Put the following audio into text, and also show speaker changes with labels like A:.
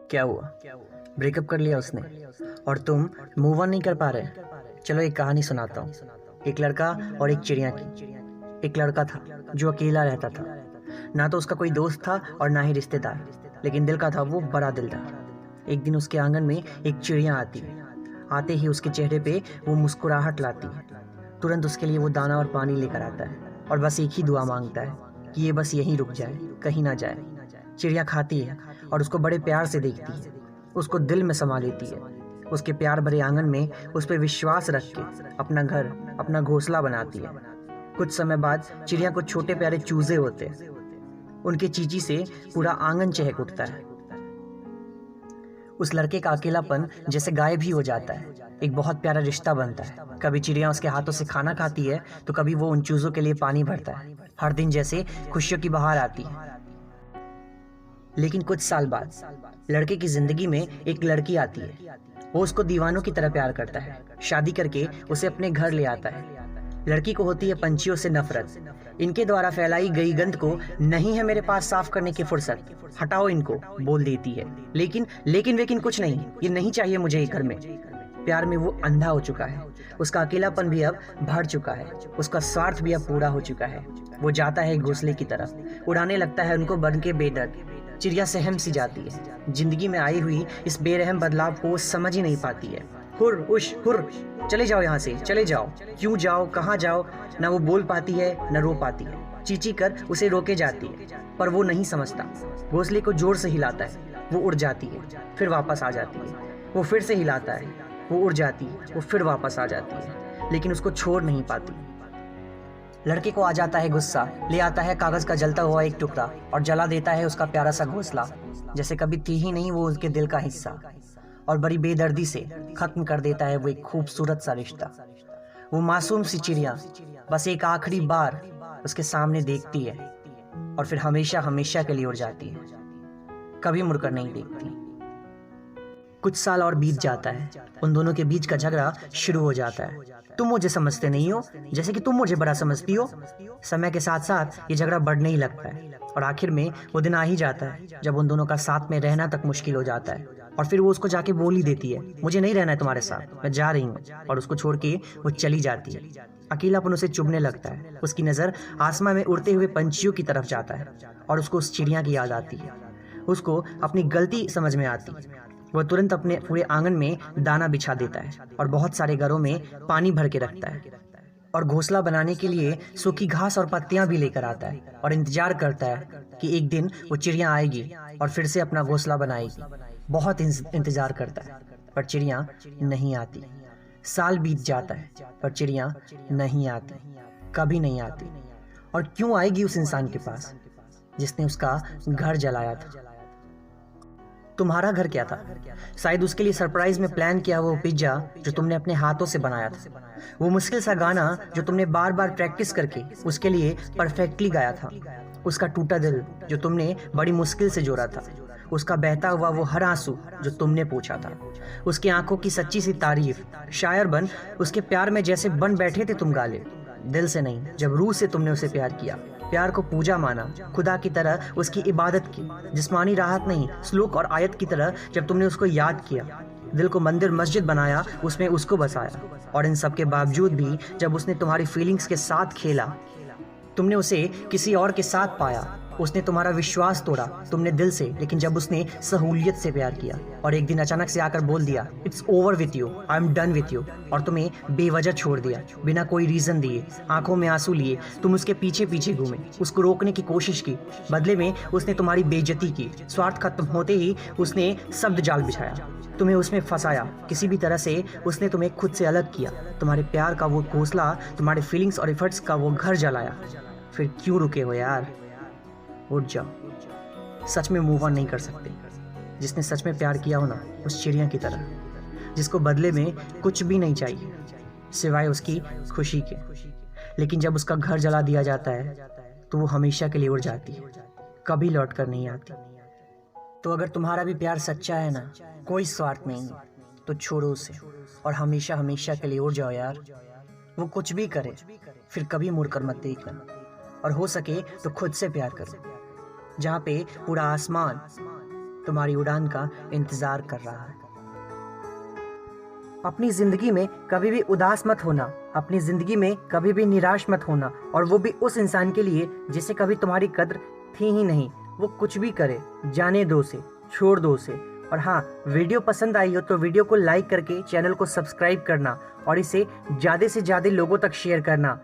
A: क्या हुआ? ब्रेकअप कर लिया उसने और तुम मूव ऑन नहीं कर पा रहे? चलो एक कहानी सुनाता हूँ। एक लड़का और एक चिड़िया की। एक लड़का था जो अकेला रहता था। ना तो उसका कोई दोस्त था और ना ही रिश्तेदार, लेकिन दिल का था वो बड़ा दिलदार। एक दिन उसके आंगन में एक चिड़िया आती है। आते ही उसके चेहरे पे वो मुस्कुराहट लाती है। तुरंत उसके लिए वो दाना और पानी लेकर आता है और बस एक ही दुआ मांगता है कि ये बस यहीं रुक जाए, कहीं ना जाए। चिड़िया खाती है और उसको बड़े प्यार से देखती है, उसको दिल में समा लेती है। उसके प्यार भरे आंगन में उस पर विश्वास रख के अपना घर, अपना घोंसला बनाती है। कुछ समय बाद चिड़िया को छोटे प्यारे चूजे होते हैं। उनके चींची से पूरा आंगन चहक उठता है। उस लड़के का अकेलापन जैसे गायब ही हो जाता है। एक बहुत प्यारा रिश्ता बनता है। कभी चिड़िया उसके हाथों से खाना खाती है तो कभी वो उन चूजों के लिए पानी भरता है। हर दिन जैसे खुशियों की बहार आती है। लेकिन कुछ साल बाद लड़के की जिंदगी में एक लड़की आती है। वो उसको दीवानों की तरह प्यार करता है। शादी करके उसे अपने घर ले आता है। लड़की को होती है पंछियों से नफरत। इनके द्वारा फैलाई गई गंध को नहीं है मेरे पास साफ करने की फुर्सत। हटाओ इनको, बोल देती है। लेकिन कुछ नहीं, ये नहीं चाहिए मुझे ये घर में। प्यार में वो अंधा हो चुका है। उसका अकेलापन भी अब भर चुका है। उसका स्वार्थ भी अब पूरा हो चुका है। वो जाता है घोंसले की तरफ, उड़ाने लगता है उनको बन के बेदर्द। चिड़िया सहम सी जाती है। जिंदगी में आई हुई इस बेरहम बदलाव को वो समझ ही नहीं पाती है। हुर उश हुर, चले जाओ यहाँ से, चले जाओ। क्यों जाओ, कहाँ जाओ? ना वो बोल पाती है न रो पाती है। चींची कर उसे रोके जाती है, पर वो नहीं समझता। घोंसले को जोर से हिलाता है, वो उड़ जाती है, फिर वापस आ जाती है। वो फिर से हिलाता है, वो उड़ जाती है, वो फिर वापस आ जाती है, लेकिन उसको छोड़ नहीं पाती। लड़के को आ जाता है गुस्सा, ले आता है कागज का जलता हुआ एक टुकड़ा और जला देता है उसका प्यारा सा घोंसला, जैसे कभी थी ही नहीं वो उसके दिल का हिस्सा। और बड़ी बेदर्दी से खत्म कर देता है वो एक खूबसूरत सा रिश्ता। वो मासूम सी चिड़िया बस एक आखिरी बार उसके सामने देखती है और फिर हमेशा हमेशा के लिए उड़ जाती है, कभी मुड़कर नहीं देखती। कुछ साल और बीत जाता है। उन दोनों के बीच का झगड़ा शुरू हो जाता है। तुम मुझे समझते नहीं हो जैसे कि तुम मुझे बड़ा समझती हो। समय के साथ साथ ये झगड़ा बढ़ने ही लगता है और आखिर में वो दिन आ ही जाता है जब उन दोनों का साथ में रहना तक मुश्किल हो जाता है। और फिर वो उसको जाके बोल ही देती है, मुझे नहीं रहना है तुम्हारे साथ, मैं जा रही हूँ। और उसको छोड़ के वो चली जाती है। अकेलापन उसे चुभने लगता है। उसकी नजर आसमां में उड़ते हुए पंछियों की तरफ जाता है और उसको उस चिड़िया की याद आती है। उसको अपनी गलती समझ में आती है। वह तुरंत अपने पूरे आंगन में दाना बिछा देता है और बहुत सारे घरों में पानी भर के रखता है और घोंसला बनाने के लिए सूखी घास और पत्तियां भी लेकर आता है और इंतजार करता है कि एक दिन वो चिड़िया आएगी और फिर से अपना घोंसला बनाएगी। बहुत इंतजार करता है पर चिड़िया नहीं आती। साल बीत जाता है पर चिड़िया नहीं आती, कभी नहीं आती। और क्यों आएगी उस इंसान के पास जिसने उसका घर जलाया था? तुम्हारा घर क्या था? शायद उसके लिए सरप्राइज में प्लान किया वो पिज्जा जो तुमने अपने हाथों से बनाया था। वो मुश्किल सा गाना जो तुमने बार बार प्रैक्टिस करके उसके लिए परफेक्टली गाया था। उसका टूटा दिल जो तुमने बड़ी मुश्किल से जोड़ा था। उसका बहता हुआ वो हर आंसू जो तुमने पूछा था। उसकी आंखों की सच्ची सी तारीफ। शायर बन उसके प्यार में जैसे बन बैठे थे तुम गाले। दिल से नहीं, जब रूह से तुमने उसे प्यार किया। प्यार को पूजा माना, खुदा की तरह उसकी इबादत की। जिस्मानी राहत नहीं, श्लोक और आयत की तरह जब तुमने उसको याद किया। दिल को मंदिर मस्जिद बनाया, उसमें उसको बसाया। और इन सब के बावजूद भी जब उसने तुम्हारी फीलिंग्स के साथ खेला, तुमने उसे किसी और के साथ पाया। उसने तुम्हारा विश्वास तोड़ा, तुमने दिल से, लेकिन जब उसने सहूलियत से प्यार किया और एक दिन अचानक से आकर बोल दिया, it's over with you, I am done with you, और तुम्हें बेवजह छोड़ दिया, बिना कोई रीजन दिए, आंखों में आंसू लिए तुम उसके पीछे पीछे घूमे, उसको रोकने की कोशिश की। बदले में उसने तुम्हारी बेइज्जती की। स्वार्थ खत्म होते ही उसने शब्द जाल बिछाया, तुम्हें उसमें फंसाया। किसी भी तरह से उसने तुम्हें खुद से अलग किया। तुम्हारे प्यार का वो घोंसला, तुम्हारे फीलिंग्स और एफर्ट्स का वो घर जलाया। फिर क्यों रुके हो यार? उठ जाओ। सच में मूव ऑन नहीं कर सकते। जिसने सच में प्यार किया हो ना, उस चिड़िया की तरह, जिसको बदले में कुछ भी नहीं चाहिए सिवाय उसकी खुशी के। लेकिन जब उसका घर जला दिया जाता है तो वो हमेशा के लिए उड़ जाती है, कभी लौट कर नहीं आती। तो अगर तुम्हारा भी प्यार सच्चा है ना, कोई स्वार्थ नहीं, तो छोड़ो उसे और हमेशा हमेशा के लिए उड़ जाओ यार। वो कुछ भी करे फिर कभी मुड़कर मत देखना। और हो सके तो खुद से प्यार करो। जहाँ पे पूरा आसमान तुम्हारी उड़ान का इंतजार कर रहा है। अपनी जिंदगी में कभी भी उदास मत होना, अपनी जिंदगी में कभी भी निराश मत होना, और वो भी उस इंसान के लिए जिसे कभी तुम्हारी कद्र थी ही नहीं। वो कुछ भी करे, जाने दो उसे, छोड़ दो उसे। और हाँ, वीडियो पसंद आई हो तो वीडियो को लाइक करके चैनल को सब्सक्राइब करना और इसे ज़्यादा से ज़्यादा लोगों तक शेयर करना,